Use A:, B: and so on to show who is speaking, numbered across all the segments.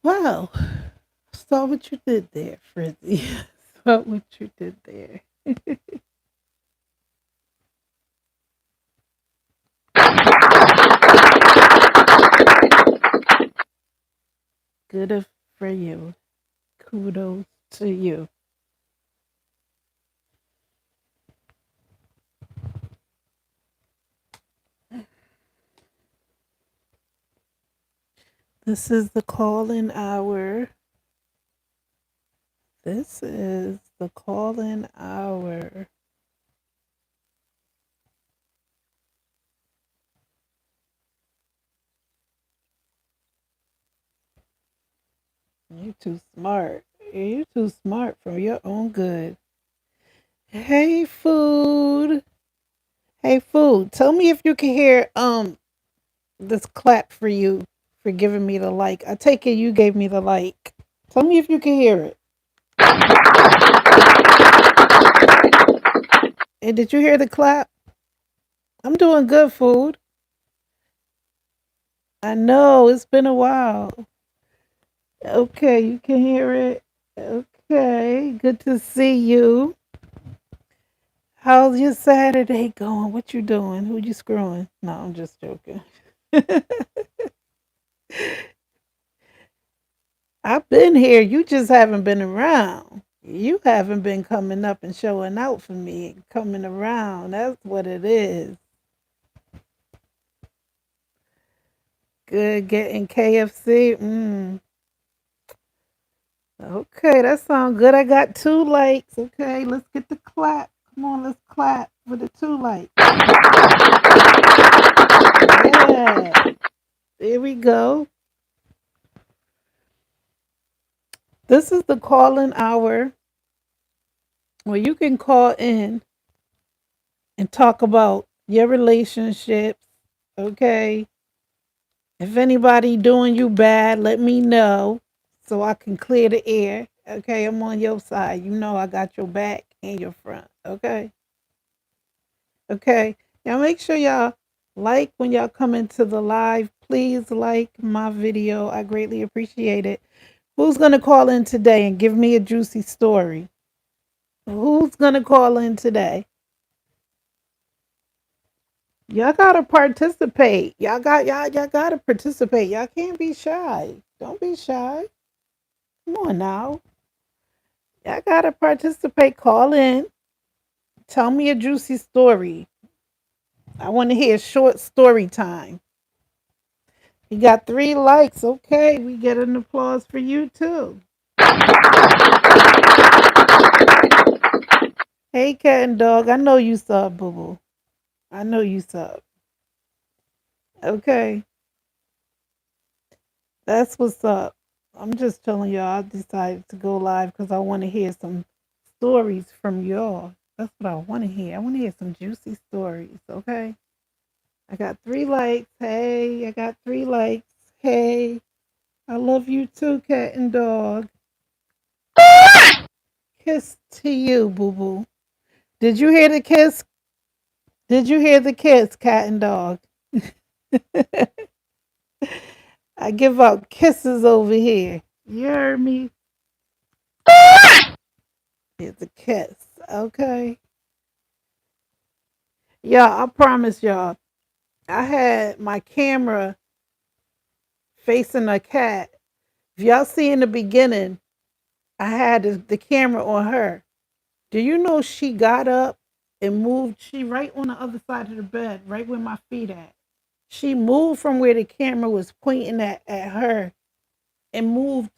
A: Wow. Saw what you did there, Frizzy. Saw what you did there. Good for you. Kudos to you. This is the call-in hour. This is the call-in hour. You too smart. You too smart for your own good. Hey, food. Hey, food. Tell me if you can hear this clap for you for giving me the like. I take it you gave me the like. Tell me if you can hear it. And did you hear the clap? I'm doing good, food. I know it's been a while. Okay, you can hear it. Okay, good to see you. How's your Saturday going? What you doing? Who you screwing? No, I'm just joking. I've been here. You just haven't been around. You haven't been coming up and showing out for me, coming around. That's what it is. Good getting KFC. Okay, that sounds good. I got 2 likes. Okay, let's get the clap. Come on, let's clap for the 2 likes. Yeah, there we go. This is the call-in hour where you can call in and talk about your relationships. Okay, if anybody doing you bad, let me know so I can clear the air. Okay, I'm on your side. You know I got your back and your front. Okay. Okay. Y'all make sure y'all like when y'all come into the live. Please like my video. I greatly appreciate it. Who's going to call in today and give me a juicy story? Who's going to call in today? Y'all got to participate. Y'all got to participate. Y'all can't be shy. Don't be shy. Come on now. Y'all got to participate. Call in. Tell me a juicy story. I want to hear short story time. You got 3 likes. Okay, we get an applause for you too. Hey, cat and dog. I know you sub, boo boo. I know you sub. Okay, that's what's up. I'm just telling y'all, I decided to go live because I want to hear some stories from y'all. That's what I want to hear. I want to hear some juicy stories. Okay, I got 3 likes. Hey, I got 3 likes. Hey, I love you too, cat and dog. Kiss to you, boo boo. Did you hear the kiss? Did you hear the kiss, cat and dog? I give out kisses over here. You heard me? It's a kiss. Okay. Yeah, I promise y'all. I had my camera facing a cat. If y'all see in the beginning, I had the camera on her. Do you know she got up and moved? She right on the other side of the bed, right where my feet at. She moved from where the camera was pointing at her and moved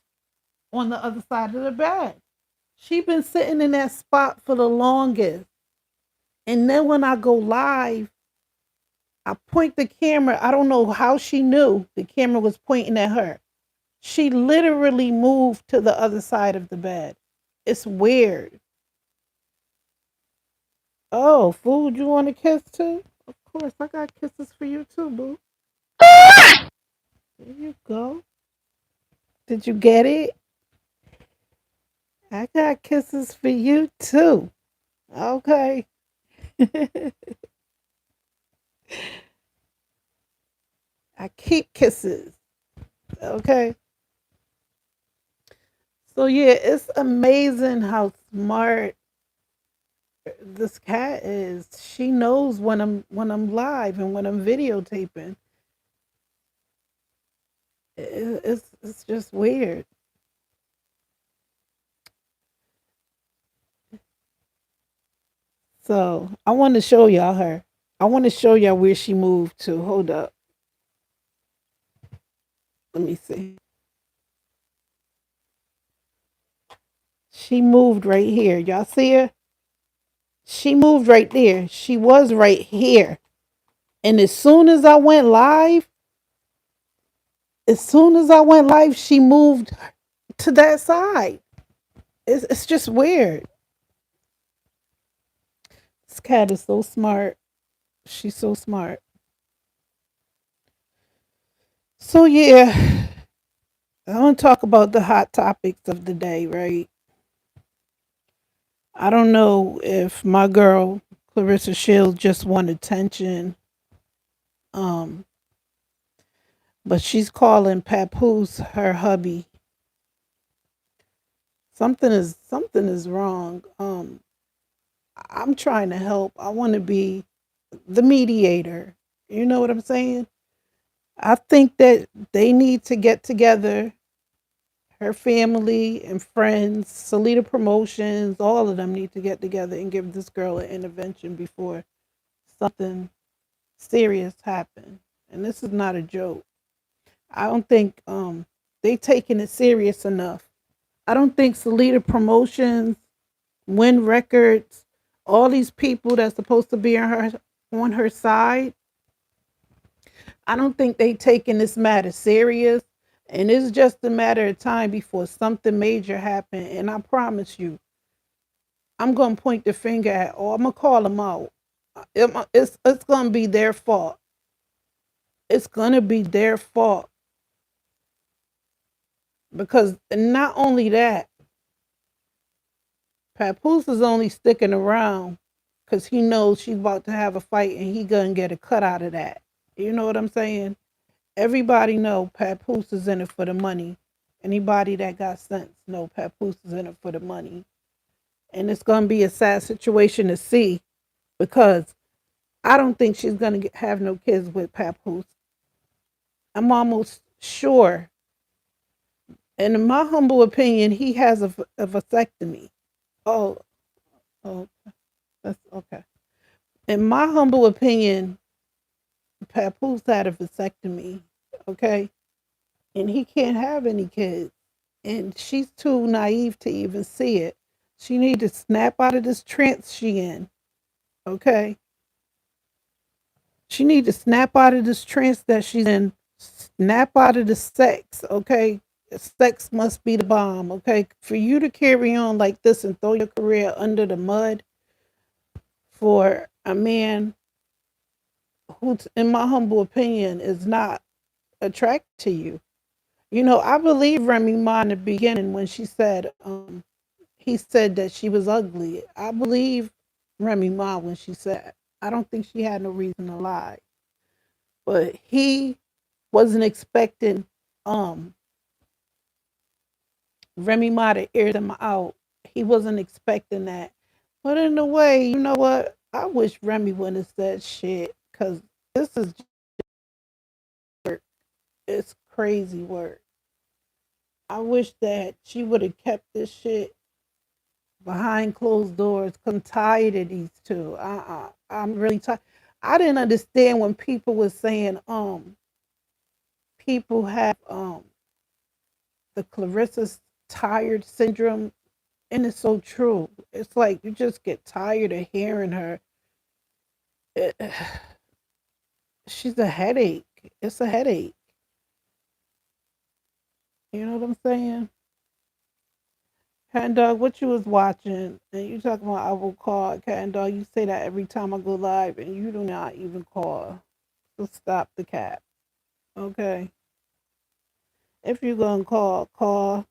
A: on the other side of the bed. She been sitting in that spot for the longest. And then when I go live, I point the camera. I don't know how she knew the camera was pointing at her. She literally moved to the other side of the bed. It's weird. Oh, food, you want a kiss too? Of course, I got kisses for you too, boo. There you go. Did you get it? I got kisses for you too. Okay. I keep kisses. Okay. So yeah, it's amazing how smart this cat is. She knows when I'm live and when I'm videotaping. It's just weird. So I want to show y'all her. I want to show y'all where she moved to. Hold up. Let me see. She moved right here. Y'all see her? She moved right there. She was right here. And as soon as I went live, she moved to that side. It's just weird. This cat is so smart. She's so smart. So yeah, I want to talk about the hot topics of the day, right? I don't know if my girl Clarissa Shields just want attention, um, but she's calling Papoose her hubby. Something is wrong. I'm trying to help. I want to be the mediator. You know what I'm saying? I think that they need to get together, her family and friends, Salida Promotions, all of them need to get together and give this girl an intervention before something serious happens. And this is not a joke. I don't think they taking it serious enough. I don't think Salida Promotions, Win Records, all these people that's supposed to be on her side, I don't think they taking this matter serious. And it's just a matter of time before something major happen. And I promise you, I'm gonna point the finger at, or I'm gonna call them out. It's gonna be their fault. It's gonna be their fault because not only that, Papoose is only sticking around because he knows she's about to have a fight and he gonna get a cut out of that. You know what I'm saying? Everybody know Papoose is in it for the money. Anybody that got sense know Papoose is in it for the money. And it's gonna be a sad situation to see because I don't think she's gonna have no kids with Papoose. I'm almost sure. And in my humble opinion, he has a vasectomy. Oh, oh, that's okay. In my humble opinion, Papoose had a vasectomy, okay? And he can't have any kids. And she's too naive to even see it. She need to snap out of this trance she in, okay? She need to snap out of this trance that she's in. Snap out of the sex, okay? Sex must be the bomb, okay? For you to carry on like this and throw your career under the mud for a man who, in my humble opinion, is not attracted to you. You know, I believe Remy Ma in the beginning when she said, he said that she was ugly. I believe Remy Ma when she said, I don't think she had no reason to lie. But he wasn't expecting um Remy Ma to air them out. He wasn't expecting that. But in a way, you know what? I wish Remy wouldn't have said shit because this is work. It's crazy work. I wish that she would have kept this shit behind closed doors. 'Cause I'm tired of these two. I'm really tired. I didn't understand when people were saying people have the Clarissa's tired syndrome, and it's so true. It's like you just get tired of hearing her. It, she's a headache. It's a headache. You know what I'm saying? Cat and dog, what you was watching, and you talking about I will call cat and dog. You say that every time I go live, and you do not even call. So stop the cat, okay? If you're gonna call, call.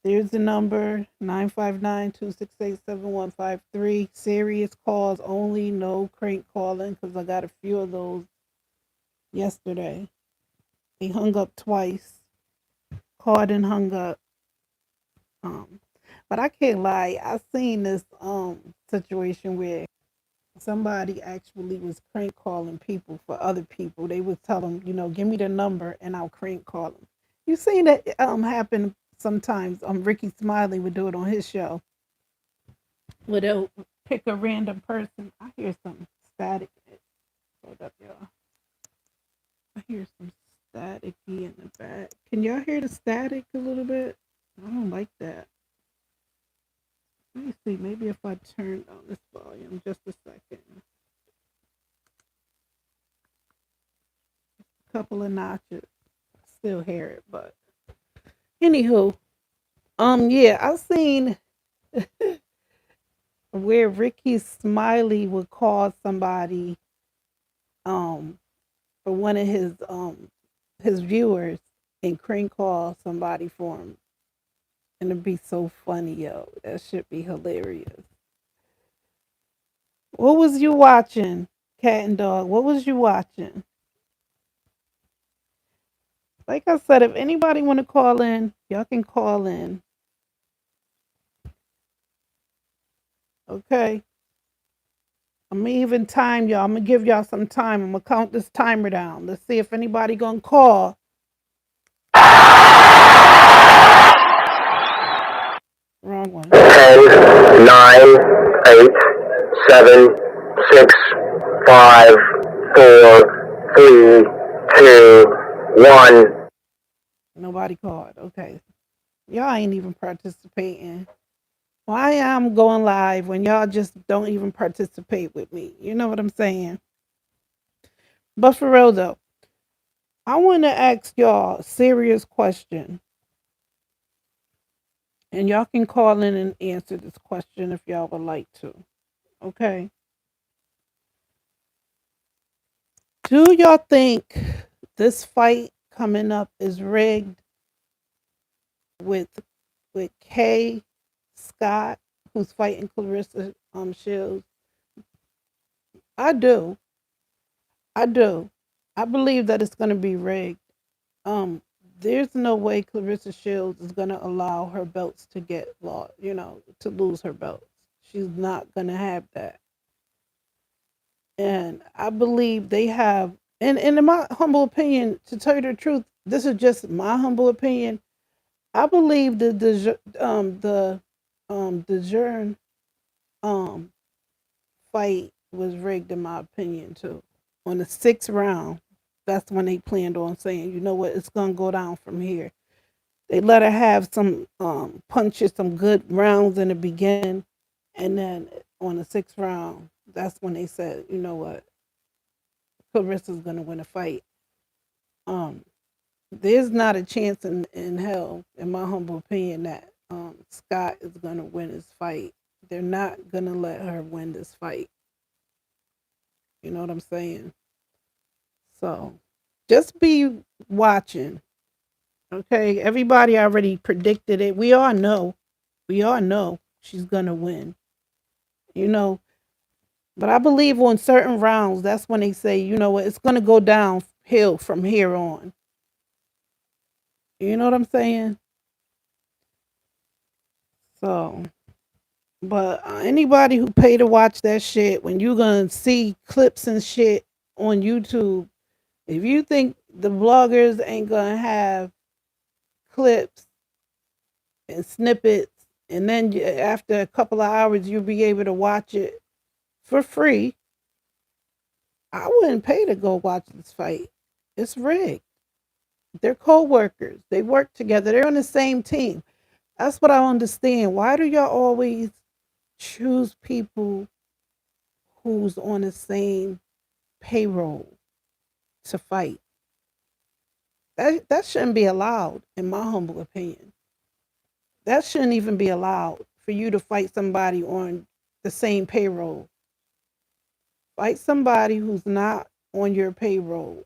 A: There's the number 959-268-7153. Serious calls only, no crank calling, because I got a few of those yesterday. He hung up twice, called and hung up. Um, but I can't lie. I seen this situation where somebody actually was crank calling people for other people. They would tell them, give me the number and I'll crank call them. You seen that happen sometimes. Ricky Smiley would do it on his show. Where they'll pick a random person. I hear some static. Hold up, y'all. I hear some staticky in the back. Can y'all hear the static a little bit? I don't like that. Let me see. Maybe if I turn on this volume just a second. Couple of notches. Still hear it, but anywho, yeah, I've seen where Ricky Smiley would call somebody, um, for one of his viewers and crank call somebody for him, and it'd be so funny, yo. That should be hilarious. What was you watching, cat and dog? What was you watching? Like I said, if anybody want to call in, y'all can call in. Okay. I'm gonna even time y'all. I'm gonna give y'all some time. I'm gonna count this timer down. Let's see if anybody gonna call. Wrong one.
B: 10, 9, 8, 7, 6, 5, 4, 3, 2, 1.
A: Nobody called. Okay. Y'all ain't even participating. Why I'm going live when y'all just don't even participate with me? You know what I'm saying? But for real though, I want to ask y'all a serious question. And y'all can call in and answer this question if y'all would like to. Okay. Do y'all think this fight coming up is rigged with Kay Scott, who's fighting Clarissa Shields? I do. I do. I believe that it's gonna be rigged. Um, there's no way Clarissa Shields is gonna allow her belts to get lost, to lose her belts. She's not gonna have that. And I believe they have, and in my humble opinion, to tell you the truth, this is just my humble opinion. I believe the Jern um fight was rigged in my opinion too. On the sixth round, that's when they planned on saying, you know what, it's gonna go down from here. They let her have some punches, some good rounds in the beginning, and then on the sixth round, that's when they said, you know what, Clarissa's gonna win a fight. Um, there's not a chance in hell, in my humble opinion, that Scott is gonna win his fight. They're not gonna let her win this fight. You know what I'm saying? So just be watching. Okay. Everybody already predicted it. We all know. We all know she's gonna win. You know, but I believe on certain rounds, that's when they say, you know what, it's gonna go downhill from here on. You know what I'm saying? So, but anybody who pay to watch that shit, when you gonna see clips and shit on YouTube, if you think the vloggers ain't gonna have clips and snippets, and then after a couple of hours you'll be able to watch it for free, I wouldn't pay to go watch this fight. It's rigged. They're co-workers. They work together. They're on the same team. That's what I understand. Why do y'all always choose people who's on the same payroll to fight? That shouldn't be allowed, in my humble opinion. That shouldn't even be allowed for you to fight somebody on the same payroll. Fight somebody who's not on your payroll,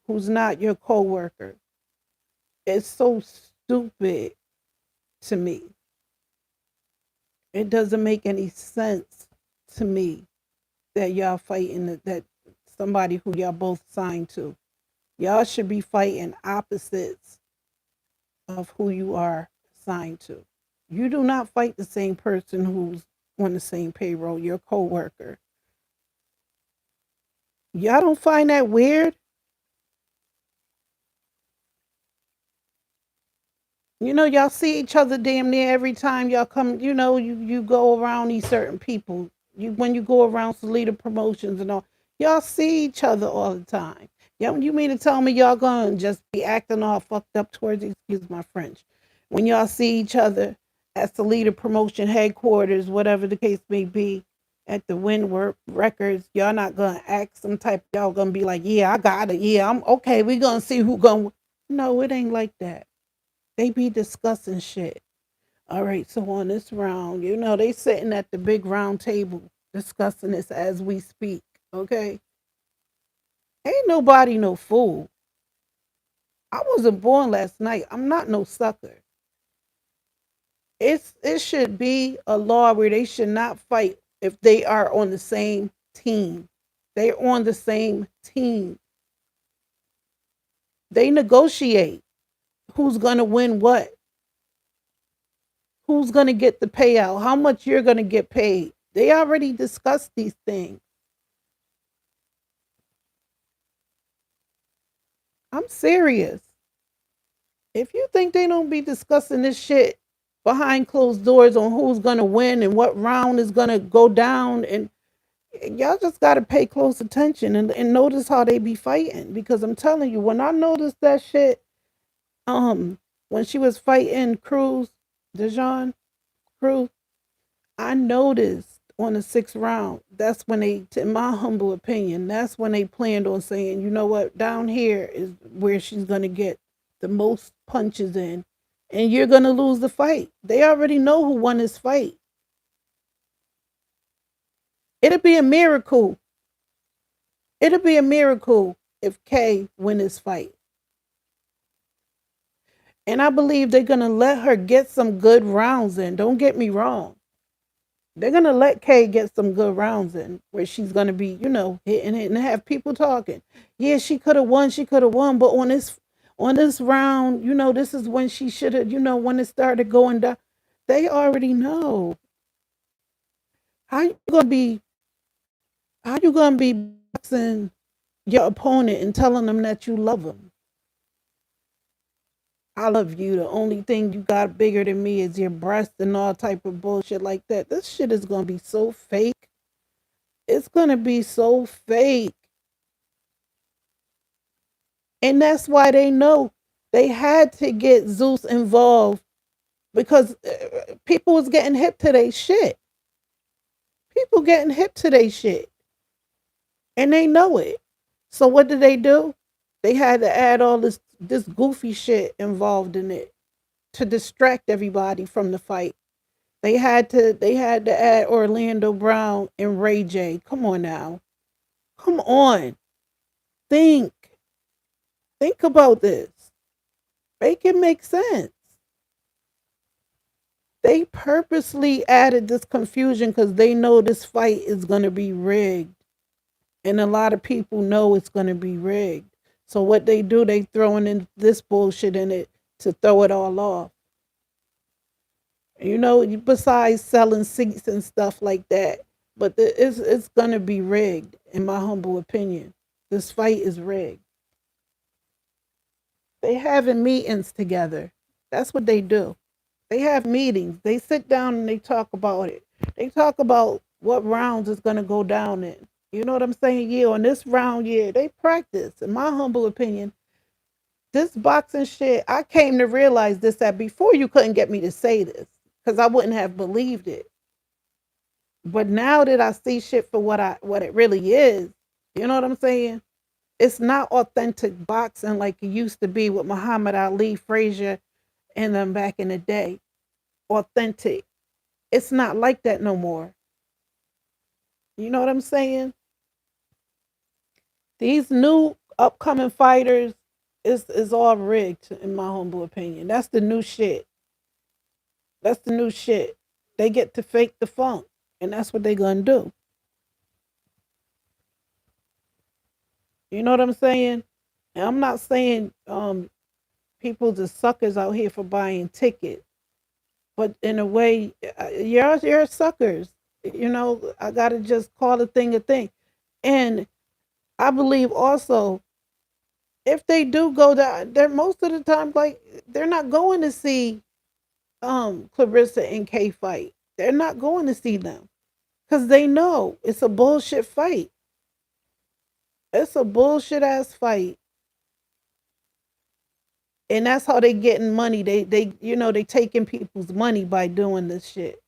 A: who's not your coworker. It's so stupid to me. It doesn't make any sense to me that y'all fighting that somebody who y'all both signed to. Y'all should be fighting opposites of who you are assigned to. You do not fight the same person who's on the same payroll, your coworker. Y'all don't find that weird? Y'all see each other damn near every time y'all come, you go around these certain people. When you go around Salida promotions and all, y'all see each other all the time. You mean to tell me y'all gonna just be acting all fucked up towards, excuse my French, when y'all see each other at Salida promotion headquarters, whatever the case may be, at the Windward Records, y'all not gonna act some type, y'all gonna be like, yeah, I got it. Yeah, I'm okay. We gonna see who gonna. No, it ain't like that. They be discussing shit. All right, so on this round, they sitting at the big round table discussing this as we speak. Okay, ain't nobody no fool. I wasn't born last night. I'm not no sucker. It should be a law where they should not fight if they are on the same team. They're on the same team. They negotiate who's gonna win what, who's gonna get the payout, how much you're gonna get paid. They already discussed these things. I'm serious. If you think they don't be discussing this shit behind closed doors on who's gonna win and what round is gonna go down, and y'all just gotta pay close attention and notice how they be fighting. Because I'm telling you, when I noticed that shit, when she was fighting Dijon Cruz, I noticed on the sixth round, that's when they, in my humble opinion, that's when they planned on saying, you know what, down here is where she's going to get the most punches in, and you're going to lose the fight. They already know who won this fight. It'll be a miracle. It'll be a miracle if Kay win this fight. And I believe they're going to let her get some good rounds in. Don't get me wrong. They're gonna let Kay get some good rounds in where she's gonna be, hitting it and have people talking. Yeah, she could have won, but on this round, this is when she should have, when it started going down. They already know. How you gonna be how you gonna be boxing your opponent and telling them that you love them? I love you. The only thing you got bigger than me is your breast and all type of bullshit like that. This shit is gonna be so fake. It's gonna be so fake. And that's why they know they had to get Zeus involved because people was getting hip to their shit. People getting hip to their shit. And they know it. So what did they do? They had to add all this goofy shit involved in it to distract everybody from the fight. They had to add Orlando Brown and Ray J. Come on now. Come on. Think. Think about this. Make it make sense. They purposely added this confusion because they know this fight is going to be rigged. And a lot of people know it's going to be rigged. So what they do, they throwing in this bullshit in it to throw it all off. Besides selling seats and stuff like that. But it's going to be rigged, in my humble opinion. This fight is rigged. They having meetings together. That's what they do. They have meetings. They sit down and they talk about it. They talk about what rounds is going to go down in. You know what I'm saying? Yeah, on this round, yeah, they practice. In my humble opinion, this boxing shit, I came to realize this that before you couldn't get me to say this because I wouldn't have believed it. But now that I see shit for what it really is, you know what I'm saying? It's not authentic boxing like it used to be with Muhammad Ali, Frazier, and them back in the day. Authentic. It's not like that no more. You know what I'm saying? These new upcoming fighters is all rigged, in my humble opinion. That's the new shit. That's the new shit. They get to fake the funk, and that's what they gonna do. You know what I'm saying? And I'm not saying People just suckers out here for buying tickets. But in a way, you're suckers. I gotta just call a thing. And I believe also, if they do go down, they're most of the time like they're not going to see Clarissa and Kay fight. They're not going to see them because they know it's a bullshit fight. It's a bullshit ass fight, and that's how they getting money. They taking people's money by doing this shit.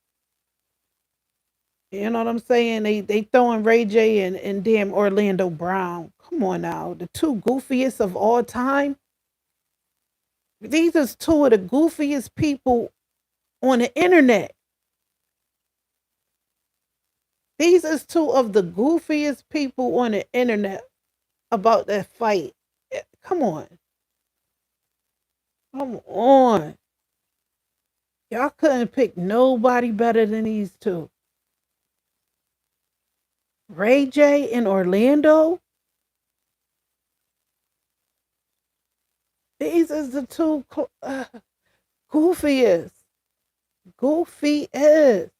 A: You know what I'm saying? They throwing Ray J and damn Orlando Brown. Come on now, the two goofiest of all time. These are two of the goofiest people on the internet. These is two of the goofiest people on the internet about that fight. Come on. Come on. Y'all couldn't pick nobody better than these two. Ray J in Orlando. These is the two goofiest. Goofiest.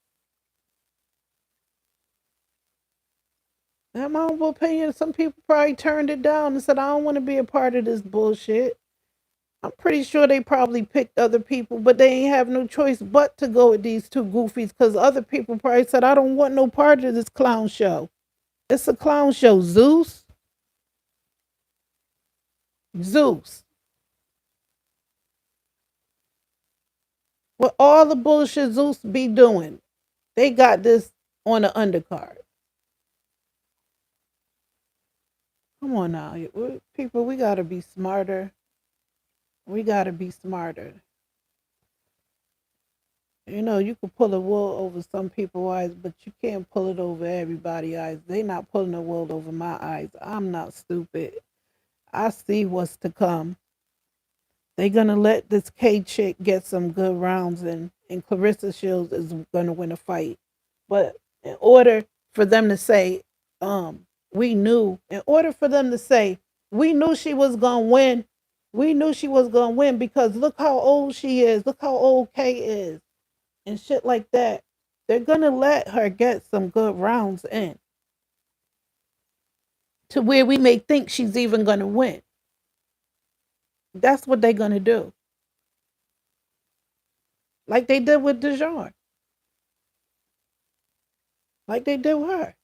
A: In my humble opinion, some people probably turned it down and said, I don't want to be a part of this bullshit. I'm pretty sure they probably picked other people, but they ain't have no choice but to go with these two goofies because other people probably said, I don't want no part of this clown show. It's a clown show. Zeus. Zeus. What all the bullshit Zeus be doing, they got this on the undercard. Come on now. People, we got to be smarter. We got to be smarter. You can pull a wool over some people's eyes, but you can't pull it over everybody's eyes. They not pulling the wool over my eyes. I'm not stupid. I see what's to come. They gonna let this K chick get some good rounds and Clarissa Shields is gonna win a fight. But in order for them to say, we knew, in order for them to say, we knew she was gonna win, we knew she was gonna win because look how old she is, look how old Kay is, and shit like that. They're gonna let her get some good rounds in to where we may think she's even gonna win. That's what they're gonna do. Like they did with Dijon. Like they did with her.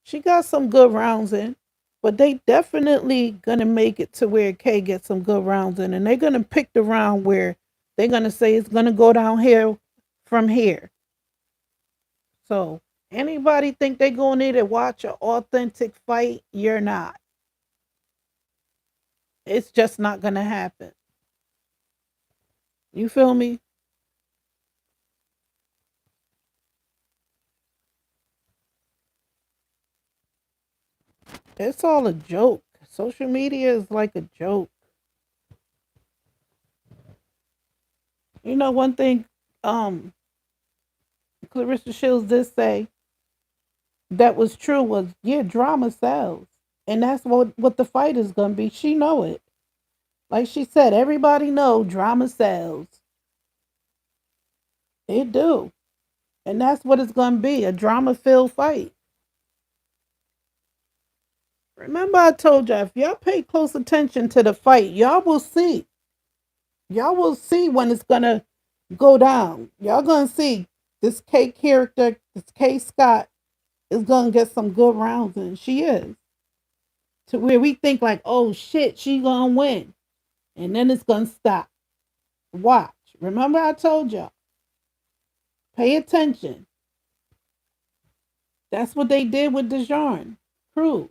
A: She got some good rounds in, but they definitely gonna make it to where Kay gets some good rounds in, and they're gonna pick the round where they're gonna say it's gonna go downhill from here. So anybody think they're going there to watch an authentic fight? You're not. It's just not gonna happen. You feel me? It's all a joke. Social media is like a joke. One thing Clarissa Shields did say that was true was, yeah, drama sells. And that's what the fight is gonna be. She know it. Like she said, everybody know drama sells. It do. And that's what it's gonna be, a drama filled fight. Remember I told y'all, if y'all pay close attention to the fight, y'all will see. Y'all will see when it's gonna go down. Y'all gonna see this K character, this K Scott is gonna get some good rounds in. She is. To where we think like, oh shit, she gonna win. And then it's gonna stop. Watch. Remember I told y'all. Pay attention. That's what they did with Dijon Cruz.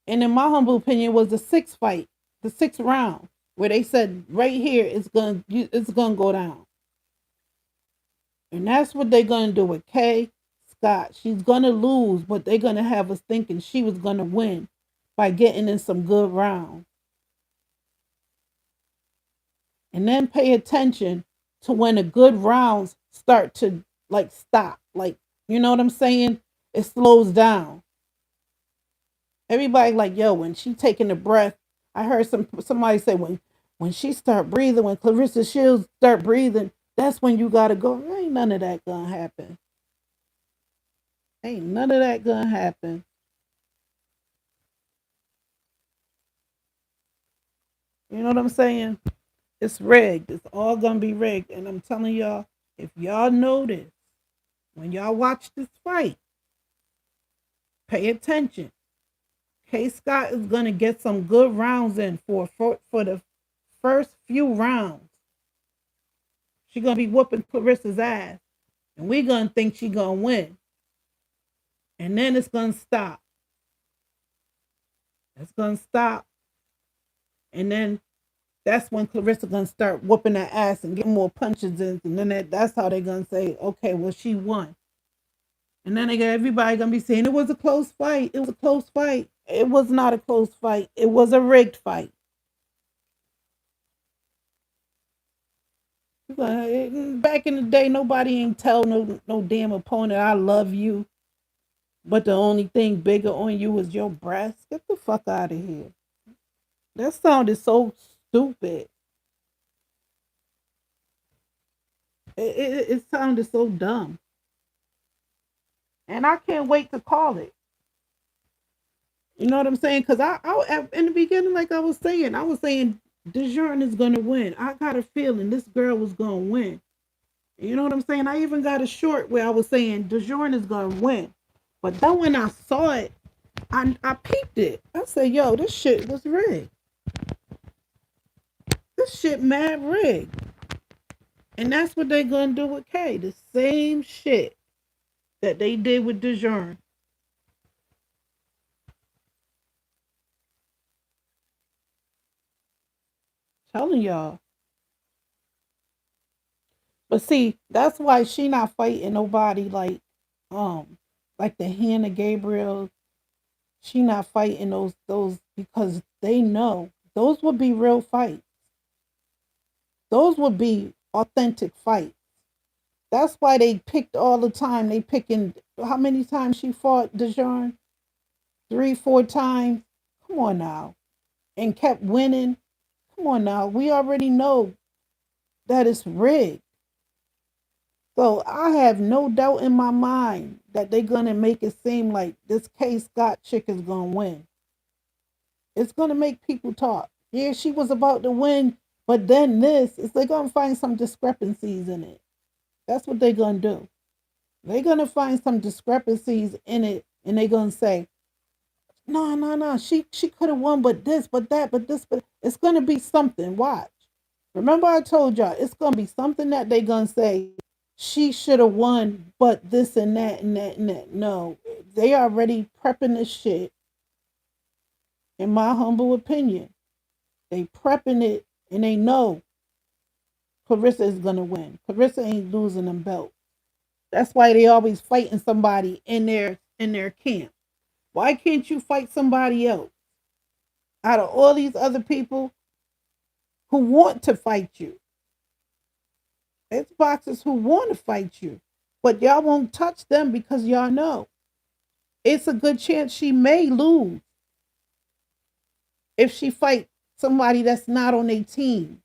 A: And in my humble opinion, was the sixth fight, the sixth round, where they said right here it's gonna go down. And that's what they're gonna do with Kay Scott. She's gonna lose, but they're gonna have us thinking she was gonna win by getting in some good rounds. And then pay attention to when the good rounds start to like stop. Like, you know what I'm saying? It slows down. Everybody like, yo, when she taking a breath, I heard somebody say when she start breathing, when Clarissa Shields start breathing, that's when you gotta go. Ain't none of that gonna happen. Ain't none of that gonna happen. You know what I'm saying? It's rigged. It's all gonna be rigged. And I'm telling y'all, if y'all notice when y'all watch this fight, pay attention. K Scott is gonna get some good rounds in for the first few rounds. She gonna be whooping Clarissa's ass, and we gonna think she gonna win, and then it's gonna stop. It's gonna stop, and then that's when Clarissa gonna start whooping that ass and get more punches in, and then that's how they gonna say, okay, well she won, and then everybody gonna be saying it was a close fight. It was a close fight. It was not a close fight. It was a rigged fight. Back in the day, nobody ain't tell no damn opponent I love you, but the only thing bigger on you was your breast. Get the fuck out of here. That sounded so stupid. It sounded so dumb, and I can't wait to call it. You know what I'm saying? Because in the beginning, like I was saying DeJarn is gonna win. I got a feeling this girl was gonna win. You know what I'm saying? I even got a short where I was saying DeJarn is gonna win. But then when I saw it, I peeped it. I said, yo, this shit was rigged. This shit mad rigged. And that's what they gonna do with Kay. The same shit that they did with DeJarn. Telling y'all. But see, that's why she not fighting nobody like the Hannah Gabriel. She not fighting those because they know those would be real fights. Those would be authentic fights. That's why they picked all the time. They picking how many times she fought DeJarn? 3, 4 times. Come on now. And kept winning. Come on now. We already know that it's rigged. So I have no doubt in my mind that they're gonna make it seem like this K Scott chick is gonna win. It's gonna make people talk. Yeah, she was about to win, but then this is they're gonna find some discrepancies in it. That's what they're gonna do. They're gonna find some discrepancies in it, and they're gonna say, no, no, no, she could have won, but this, but that, but this, but it's gonna be something. Watch. Remember, I told y'all it's gonna be something that they're gonna say she should have won, but this and that and that and that. No, they already prepping this shit. In my humble opinion, they prepping it, and they know Clarissa is gonna win. Clarissa ain't losing them belts. That's why they always fighting somebody in their camp. Why can't you fight somebody else out of all these other people who want to fight you? It's boxers who want to fight you, but y'all won't touch them because y'all know it's a good chance she may lose if she fight somebody that's not on their team.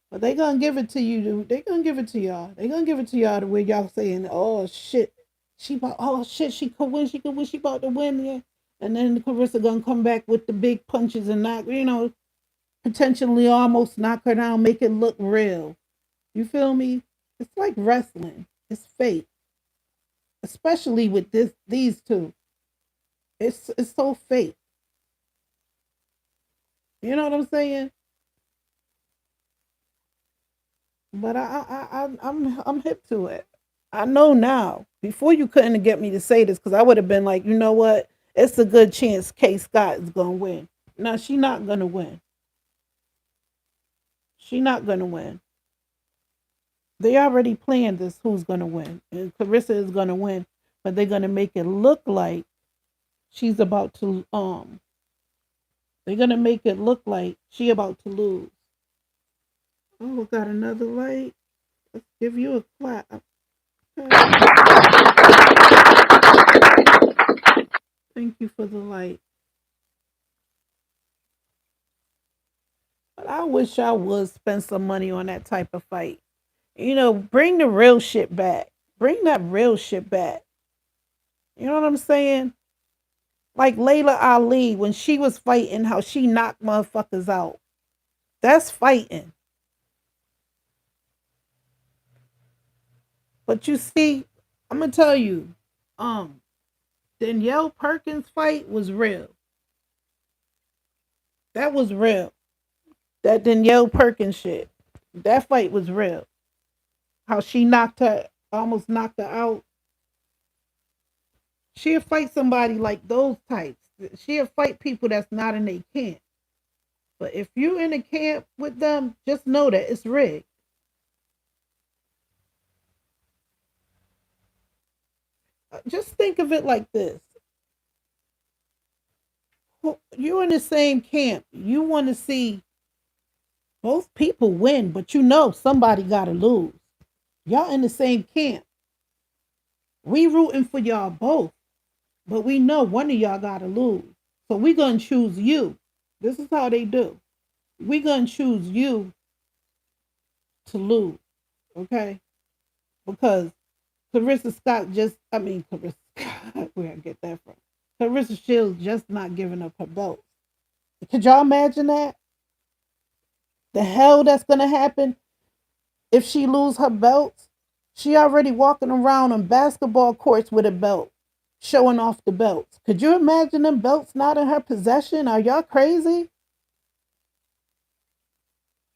A: But they gonna give it to you. They gonna give it to y'all. They gonna give it to y'all the way y'all saying, "Oh shit, oh shit, she could win. She could win. She about to win." Yeah, and then Clarissa gonna come back with the big punches and knock, potentially almost knock her down, make it look real. You feel me? It's like wrestling. It's fake, especially with these two. It's so fake. You know what I'm saying? But I'm hip to it. I know now. Before you couldn't get me to say this because I would have been like, you know what? It's a good chance Kay Scott is gonna win. Now she not gonna win. She not gonna win. They already planned this who's gonna win. And Clarissa is gonna win, but they're gonna make it look like she's about to they're gonna make it look like she about to lose. Oh, got another light. Let's give you a clap. Okay. Thank you for the light. But I wish I would spend some money on that type of fight. Bring the real shit back. Bring that real shit back. You know what I'm saying? Like Layla Ali when she was fighting, how she knocked motherfuckers out. That's fighting. But you see, I'm gonna tell you, um, Danielle Perkins fight was real. That was real. That Danielle Perkins shit. That fight was real. How she almost knocked her out. She'll fight somebody like those types. She'll fight people that's not in a camp. But if you in a camp with them, just know that it's rigged. Just think of it like this. You're in the same camp. You want to see both people win, but somebody got to lose. Y'all in the same camp. We rooting for y'all both, but we know one of y'all got to lose. So we going to choose you. This is how they do. We going to choose you to lose, okay? Because Clarissa Scott Clarissa Scott, where I get that from? Clarissa Shields just not giving up her belt. Could y'all imagine that? The hell that's going to happen if she lose her belts? She already walking around on basketball courts with a belt, showing off the belts. Could you imagine them belts not in her possession? Are y'all crazy?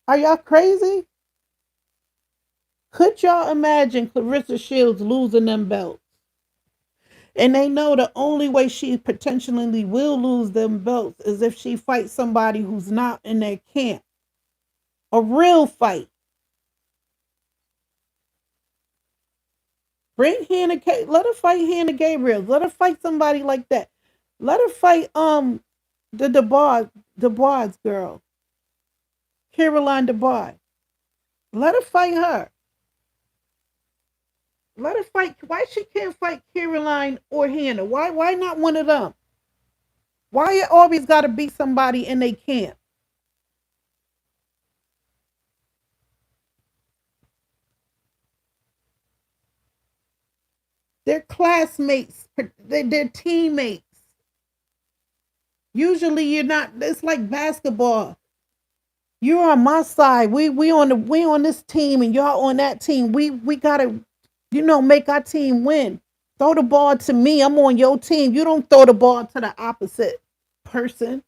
A: Are y'all crazy? Could y'all imagine Clarissa Shields losing them belts? And they know the only way she potentially will lose them belts is if she fights somebody who's not in their camp. A real fight. Bring Hannah let her fight Hannah Gabriel. Let her fight somebody like that. Let her fight the Dubois girl. Caroline Dubois. Let her fight her. Let her fight. Why she can't fight Caroline or Hannah? Why not one of them? Why it always gotta be somebody in they camp? They're classmates. They're teammates. Usually you're not. It's like basketball. You're on my side. We on this team and y'all on that team. We gotta, make our team win. Throw the ball to me. I'm on your team. You don't throw the ball to the opposite person.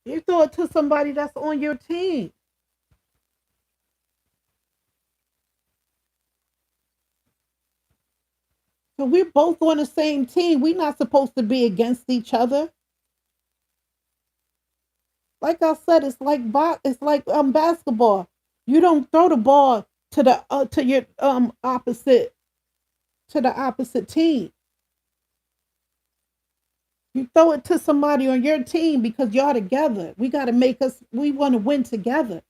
A: You throw it to somebody that's on your team. So we're both on the same team. We're not supposed to be against each other. Like I said, it's like basketball. You don't throw the ball to the to your opposite team. You throw it to somebody on your team because y'all together. We want to win together.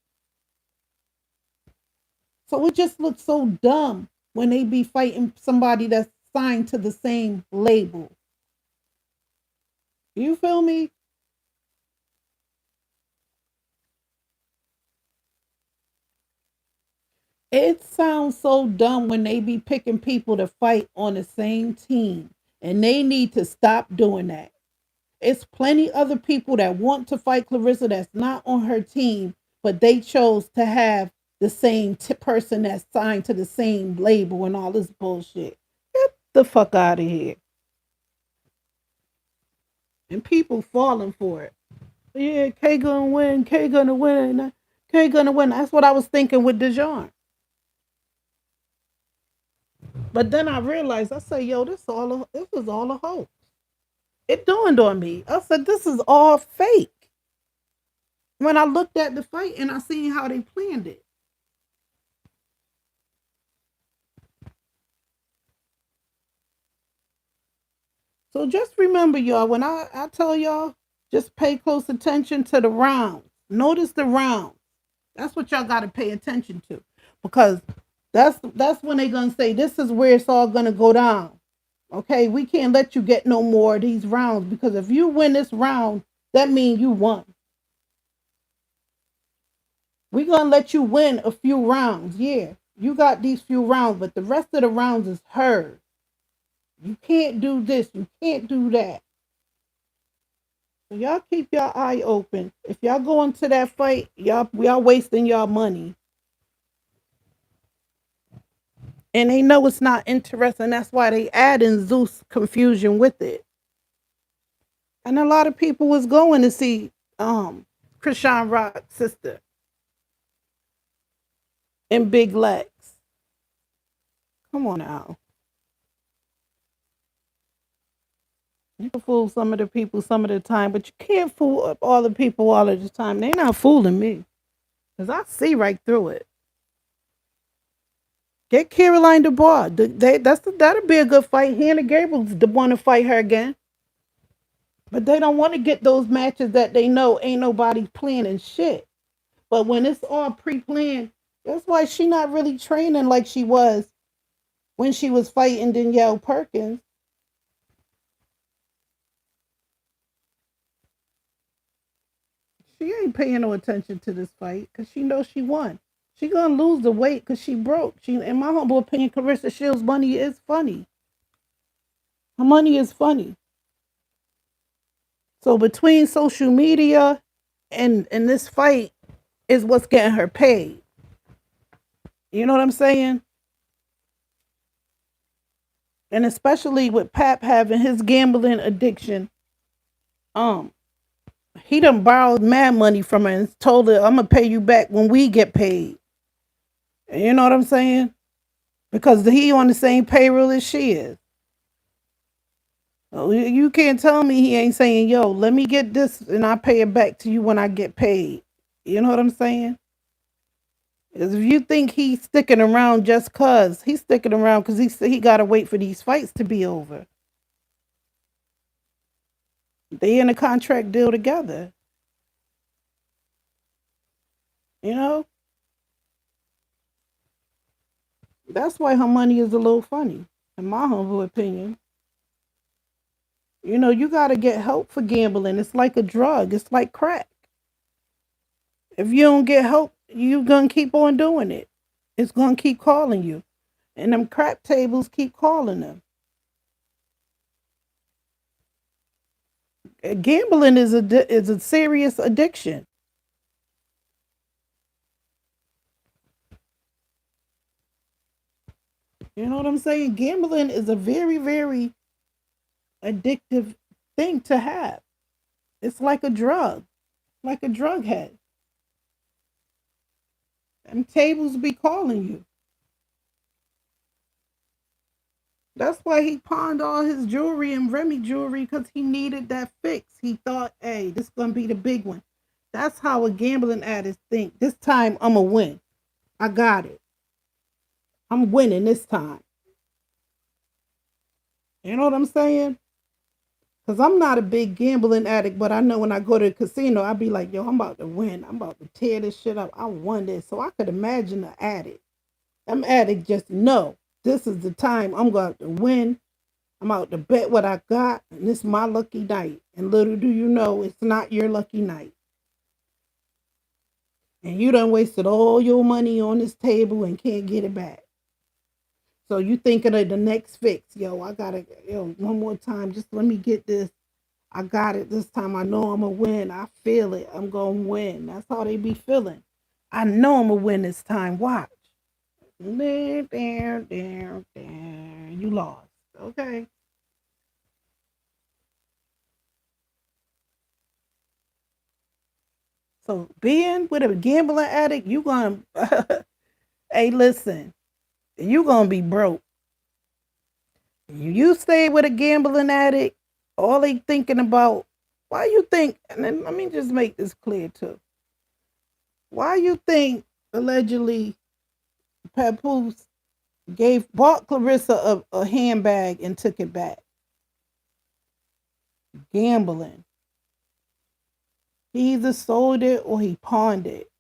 A: So it just looks so dumb when they be fighting somebody that's signed to the same label. You feel me? It sounds so dumb when they be picking people to fight on the same team. And they need to stop doing that. It's plenty other people that want to fight Clarissa that's not on her team, but they chose to have the same person that's signed to the same label and all this bullshit. Get the fuck out of here. And people falling for it. Yeah, K gonna win, K gonna win, K gonna win. That's what I was thinking with Dijon. But then I realized, I said, yo, this is all a hoax. It dawned on me. I said, this is all fake. When I looked at the fight and I seen how they planned it. So just remember, y'all, when I tell y'all, just pay close attention to the rounds. Notice the rounds. That's what y'all gotta pay attention to. Because that's when they're gonna say this is where it's all gonna go down. Okay, we can't let you get no more of these rounds, because if you win this round, that means you won. We're gonna let you win a few rounds. Yeah, you got these few rounds, but the rest of the rounds is hers. You can't do this, you can't do that. So y'all keep your eye open. If y'all go into that fight, y'all wasting y'all money. And they know it's not interesting. That's why they add in Zeus confusion with it. And a lot of people was going to see Krishan Rock's sister in Big Legs. Come on now. You can fool some of the people some of the time, but you can't fool all the people all of the time. They're not fooling me. Because I see right through it. Get Caroline Dubois. That'll be a good fight. Hannah Gabriel's the one to fight her again. But they don't want to get those matches that they know ain't nobody planning shit. But when it's all pre-planned, that's why she not really training like she was when she was fighting Danielle Perkins. She ain't paying no attention to this fight because she knows she won. She gonna lose the weight because she broke. She, in my humble opinion, Carissa Shields' money is funny. Her money is funny. So between social media and this fight is what's getting her paid. You know what I'm saying? And especially with Pap having his gambling addiction, um, he done borrowed mad money from her and told her, "I'm gonna pay you back when we get paid." You know what I'm saying? Because he on the same payroll as she is. Oh, you can't tell me he ain't saying, "Yo, let me get this and I'll pay it back to you when I get paid." You know what I'm saying? Because if you think he's sticking around just cause, he's sticking around because he got to wait for these fights to be over. They in a contract deal together. You know, that's why her money is a little funny, in my humble opinion. You know, you got to get help for gambling. It's like a drug. It's like crack. If you don't get help, you going to keep on doing it. It's going to keep calling you. And them crap tables keep calling them. Gambling is a serious addiction. You know what I'm saying? Gambling is a very, very addictive thing to have. It's like a drug head. And tables be calling you. That's why he pawned all his jewelry and Remy jewelry because he needed that fix. He thought, hey, this is gonna be the big one. That's how a gambling addict think. This time I'ma win. I got it. I'm winning this time. You know what I'm saying? Because I'm not a big gambling addict, but I know when I go to the casino, I be like, yo, I'm about to win. I'm about to tear this shit up. I won this. So I could imagine the addict. Them addict just know this is the time I'm going to win. I'm out to bet what I got, and this is my lucky night. And little do you know, it's not your lucky night. And you done wasted all your money on this table and can't get it back. So you thinking of the next fix. Yo, I gotta, one more time. Just let me get this. I got it this time. I know I'm going to win. I feel it. I'm going to win. That's how they be feeling. I know I'm going to win this time. Watch. There. You lost. Okay. So being with a gambling addict, you going to, hey, listen, you going to be broke. You stay with a gambling addict, all they thinking about, why you think, and then let me just make this clear too. Why you think allegedly Papoose bought Clarissa a handbag and took it back? Gambling. He either sold it or he pawned it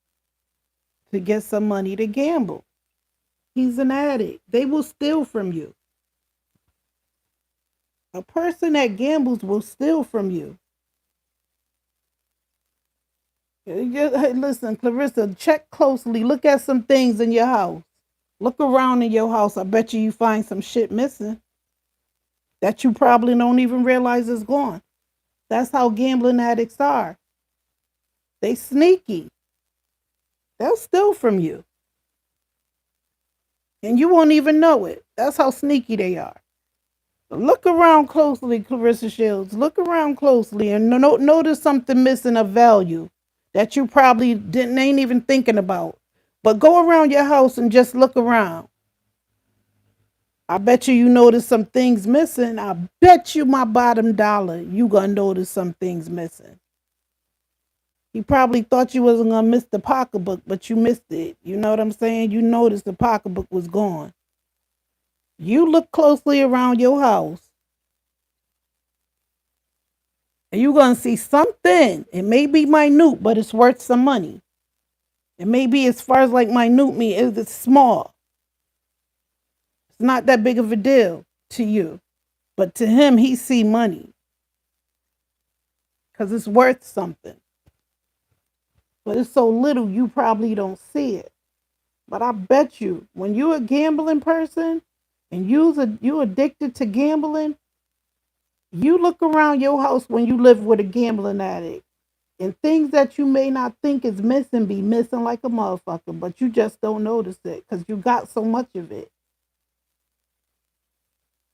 A: to get some money to gamble. He's an addict. They will steal from you. A person that gambles will steal from you. Hey, listen, Clarissa, check closely. Look at some things in your house. Look around in your house. I bet you find some shit missing that you probably don't even realize is gone. That's how gambling addicts are. They sneaky. They'll steal from you, and you won't even know it. That's how sneaky they are. Look around closely, Clarissa Shields. Look around closely and notice something missing of value that you probably didn't ain't even thinking about. But go around your house and just look around. I bet you notice some things missing. I bet you my bottom dollar you gonna notice some things missing. You probably thought you wasn't gonna miss the pocketbook, but you missed it. You know what I'm saying? You noticed the pocketbook was gone. You look closely around your house and you're gonna see something. It may be minute, but it's worth some money. It may be as far as like minute me, it's small. It's not that big of a deal to you. But to him, he see money because it's worth something. But it's so little you probably don't see it. But I bet you when you're a gambling person and you addicted to gambling, you look around your house when you live with a gambling addict. And things that you may not think is missing be missing like a motherfucker, but you just don't notice it because you got so much of it.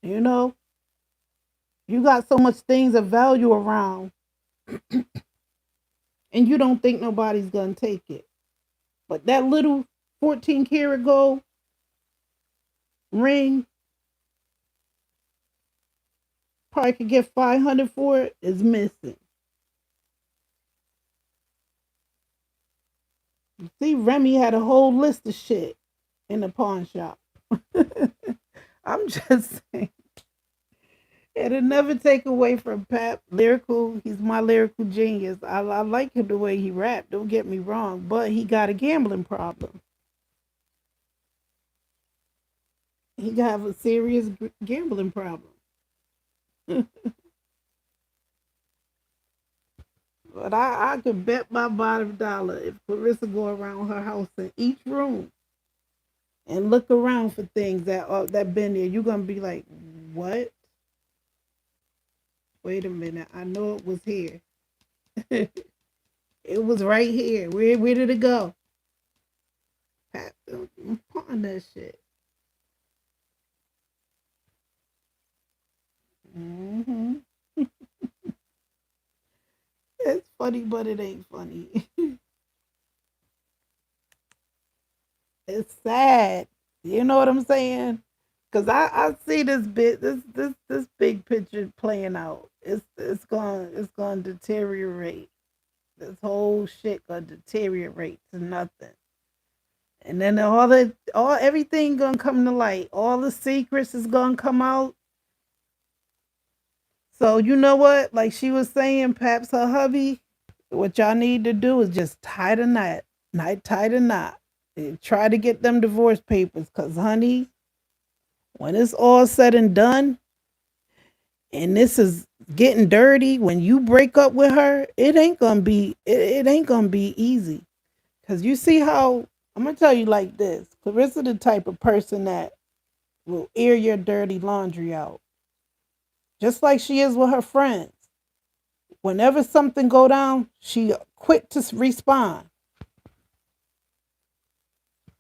A: You know, you got so much things of value around, and you don't think nobody's gonna take it. But that little 14 karat gold ring, probably could get 500 for it, is missing. You see, Remy had a whole list of shit in the pawn shop. I'm just saying. It'll never take away from Pap lyrical. He's my lyrical genius. I like him the way he rap. Don't get me wrong, but he got a gambling problem. He got a serious gambling problem. But I could bet my bottom dollar if Clarissa go around her house in each room and look around for things that been there, you're gonna be like, what? Wait a minute, I know it was here. It was right here. Where did it go? Pat, pawn that shit. Hmm. It's funny, but it ain't funny. It's sad. You know what I'm saying? Cause I see this big picture playing out. It's going to deteriorate. This whole shit gonna deteriorate to nothing. And then all everything gonna come to light. All the secrets is gonna come out. So you know what? Like she was saying, perhaps her hubby, what y'all need to do is just tie the knot. Tie the knot. And try to get them divorce papers. Cause honey, when it's all said and done, and this is getting dirty, when you break up with her, it ain't gonna be easy. Cause you see how I'm gonna tell you like this. Clarissa the type of person that will air your dirty laundry out. Just like she is with her friends. Whenever something go down, she quick to respond.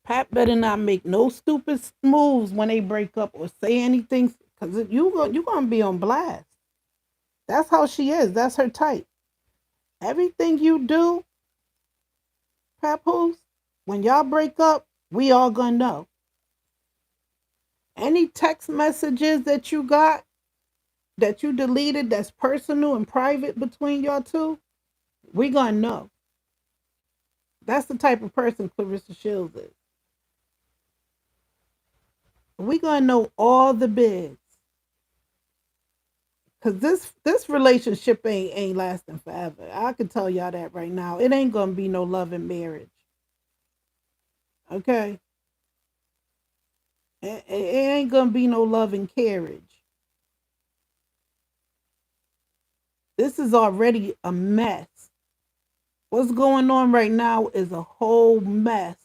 A: Pat better not make no stupid moves when they break up or say anything, cause you gonna be on blast. That's how she is. That's her type. Everything you do, Papoose, when y'all break up, we all gonna know. Any text messages that you got that you deleted that's personal and private between y'all two, we gonna know. That's the type of person Clarissa Shields is. We gonna know all the bigs. Cause this relationship ain't lasting forever. I can tell y'all that right now. It ain't gonna be no love and marriage. Okay? It ain't gonna be no love and carriage. This is already a mess. What's going on right now is a whole mess.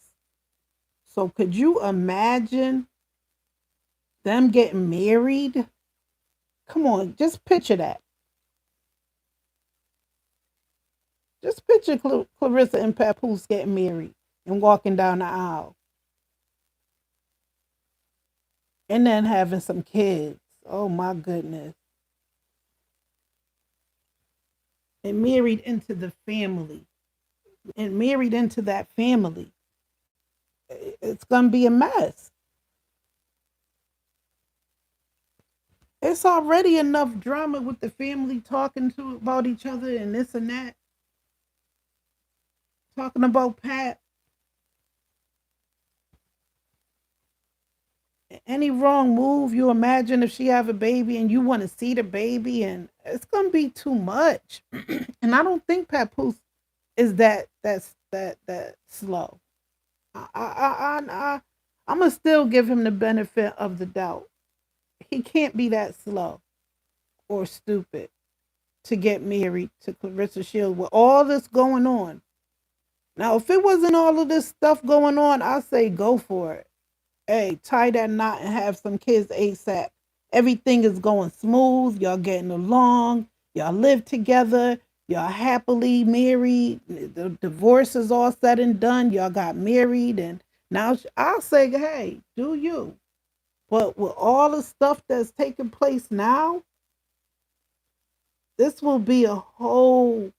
A: So could you imagine them getting married? Come on, just picture that. Just picture Clarissa and Papoose getting married and walking down the aisle and then having some kids. Oh my goodness. And married into the family and married into that family. It's going to be a mess. It's already enough drama with the family talking to about each other and this and that, talking about Pat. Any wrong move, you imagine if she have a baby and you want to see the baby, and it's gonna be too much. And I don't think Papoose is that slow. I'm gonna still give him the benefit of the doubt. He can't be that slow or stupid to get married to Clarissa Shields with all this going on. Now, if it wasn't all of this stuff going on, I say go for it. Hey, tie that knot and have some kids ASAP. Everything is going smooth. Y'all getting along. Y'all live together. Y'all happily married. The divorce is all said and done. Y'all got married. And now I'll say, hey, do you. But with all the stuff that's taking place now, this will be a whole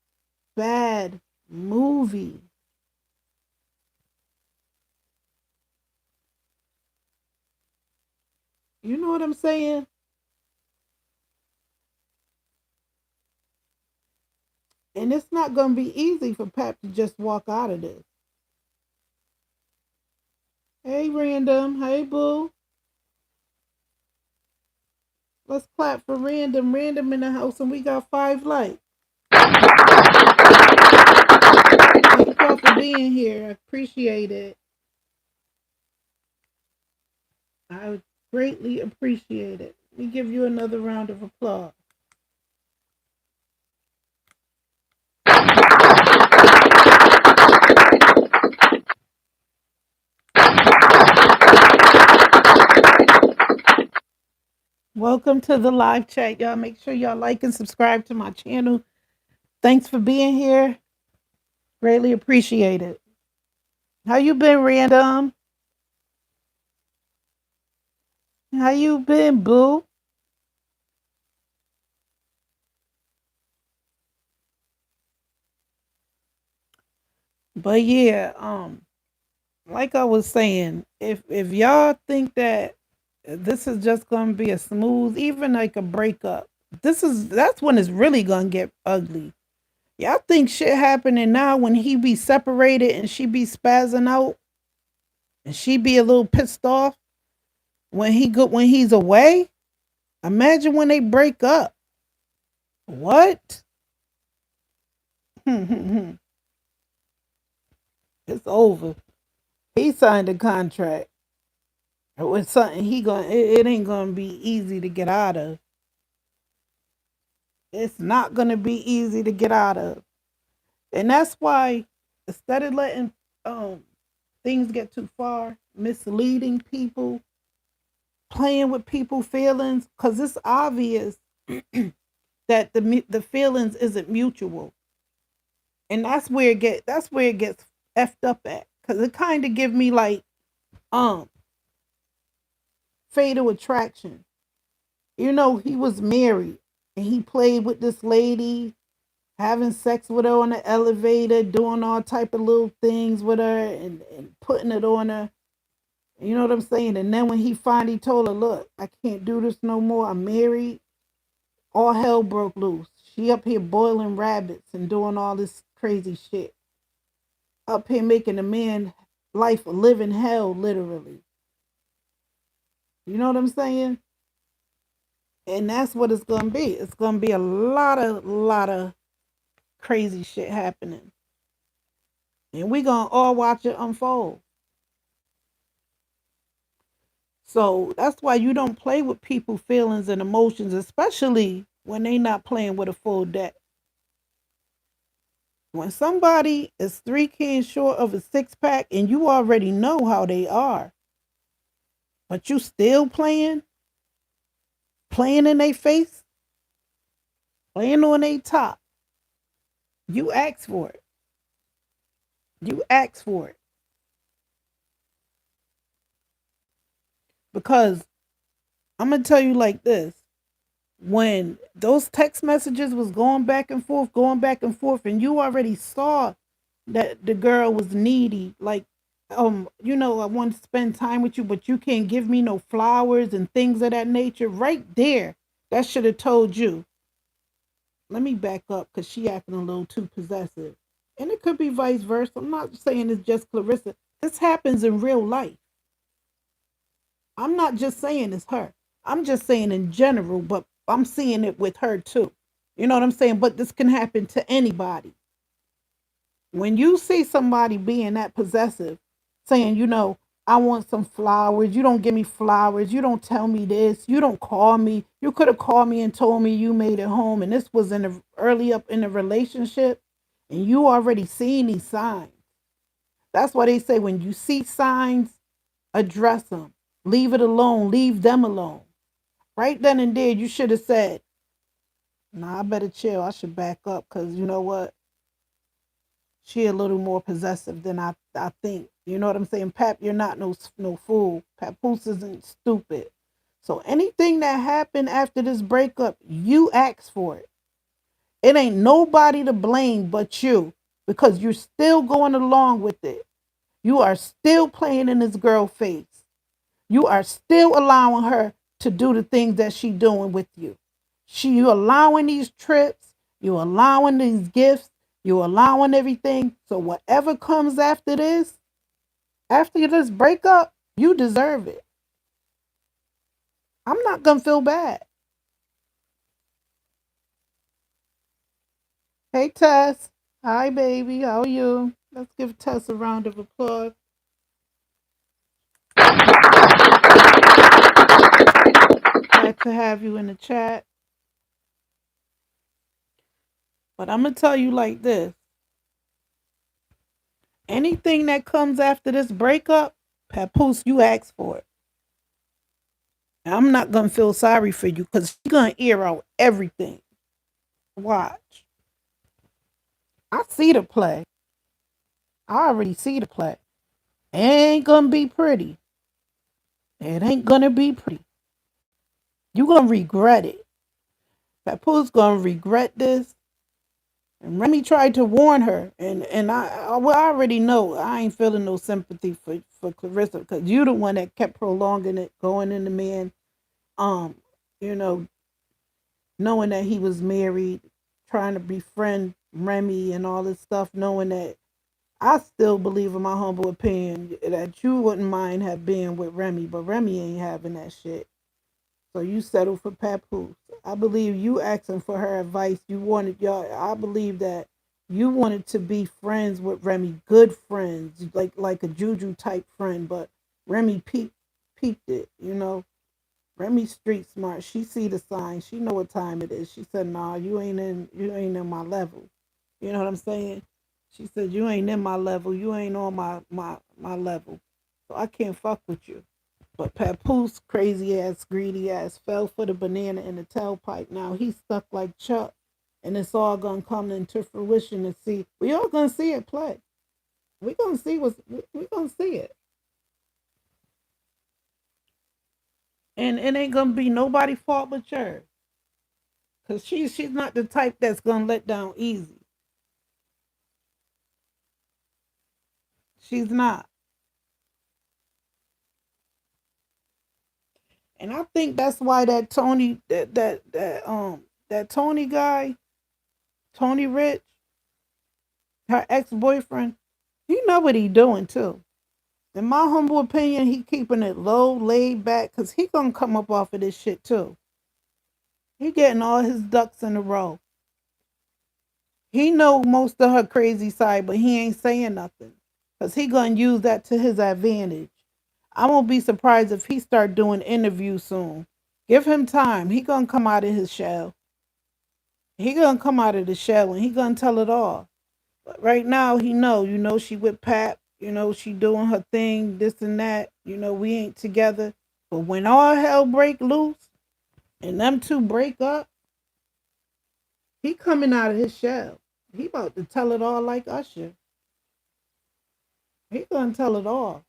A: bad movie. You know what I'm saying? And it's not going to be easy for Pap to just walk out of this. Hey, Random. Hey, Boo. Let's clap for Random. Random in the house, and we got 5 likes. Thank y'all for being here. I appreciate it. I greatly appreciate it. Let me give you another round of applause. Welcome to the live chat, y'all. Make sure y'all like and subscribe to my channel. Thanks for being here. Greatly appreciate it. How you been, Random? How you been, Boo? But yeah, like I was saying, if y'all think that this is just gonna be a smooth, even like a breakup, that's when it's really gonna get ugly. Y'all think shit happening now when he be separated and she be spazzing out and she be a little pissed off when he's away? Imagine when they break up. What? It's over. He signed a contract with something it ain't gonna be easy to get out of. It's not gonna be easy to get out of. And that's why instead of letting um things get too far, misleading people, playing with people's feelings, because it's obvious that the feelings isn't mutual, and that's where it gets effed up at. Because it kind of give me like um fatal attraction. You know, he was married and he played with this lady, having sex with her on the elevator, doing all type of little things with her and putting it on her. You know what I'm saying? And then when he finally told her, look, I can't do this no more. I'm married. All hell broke loose. She up here boiling rabbits and doing all this crazy shit. Up here making a man life a living hell, literally. You know what I'm saying? And that's what it's gonna be. It's gonna be a lot of crazy shit happening. And we gonna all watch it unfold. So that's why you don't play with people's feelings and emotions, especially when they not playing with a full deck. When somebody is 3 cans short of a 6 pack and you already know how they are, but you still playing in their face, playing on their top, you ask for it. You ask for it. Because I'm going to tell you like this. When those text messages was going back and forth, and you already saw that the girl was needy, like, I want to spend time with you, but you can't give me no flowers and things of that nature. Right there, that should have told you. Let me back up because she acting a little too possessive, and it could be vice versa. I'm not saying it's just Clarissa. This happens in real life. I'm not just saying it's her. I'm just saying in general, but I'm seeing it with her too. You know what I'm saying? But this can happen to anybody. When you see somebody being that possessive, saying, I want some flowers, you don't give me flowers, you don't tell me this, you don't call me, you could have called me and told me you made it home, and this was in the early up in the relationship, and you already seen these signs. That's why they say when you see signs, address them. Leave it alone. Leave them alone. Right then and there, you should have said, nah, I better chill. I should back up because you know what? She a little more possessive than I think. You know what I'm saying? Pap, you're not no fool. Papoose isn't stupid. So anything that happened after this breakup, you asked for it. It ain't nobody to blame but you because you're still going along with it. You are still playing in this girl's face. You are still allowing her to do the things that she doing with you. You allowing these trips, you allowing these gifts, you allowing everything. So whatever comes after this breakup, you deserve it. I'm not gonna feel bad. Hey Tess. Hi baby, how are you? Let's give Tess a round of applause. Glad to have you in the chat. But I'm gonna tell you like this. Anything that comes after this breakup, Papoose, you asked for it. And I'm not gonna feel sorry for you because you're gonna air out everything. Watch. I see the play. I already see the play. It ain't gonna be pretty. It ain't gonna be pretty. You gonna regret it. Papoose gonna regret this. And Remy tried to warn her, and I already know I ain't feeling no sympathy for Clarissa because you the one that kept prolonging it, going in the man, um, you know, knowing that he was married, trying to befriend Remy and all this stuff, knowing that I still believe, in my humble opinion, that you wouldn't mind have been with Remy, but Remy ain't having that shit. So you settled for Papoose. I believe you asking for her advice. You wanted y'all. I believe that you wanted to be friends with Remy, good friends, like a Juju type friend. But Remy peeped it. Remy street smart. She see the signs. She know what time it is. She said, "Nah, you ain't in my level." You know what I'm saying? She said, "You ain't in my level. You ain't on my level. So I can't fuck with you." But Papoose, crazy ass, greedy ass, fell for the banana in the tailpipe. Now he's stuck like Chuck, and it's all gonna come into fruition and see. We all gonna see it play. We gonna see we gonna see it, and it ain't gonna be nobody fault but yours, cause she's not the type that's gonna let down easy. She's not, and I think that's why that Tony that Tony guy, Tony Rich, her ex boyfriend, he know what he doing too. In my humble opinion, he keeping it low, laid back, cause he gonna come up off of this shit too. He getting all his ducks in a row. He know most of her crazy side, but he ain't saying nothing, cause he gonna use that to his advantage. I won't be surprised if he start doing interviews soon. Give him time. He gonna come out of his shell. He gonna come out of the shell and he gonna tell it all. But right now, you know, she with Pap, you know, she doing her thing, this and that. You know, we ain't together. But when all hell break loose and them two break up, he coming out of his shell. He about to tell it all like Usher. He gonna tell it all.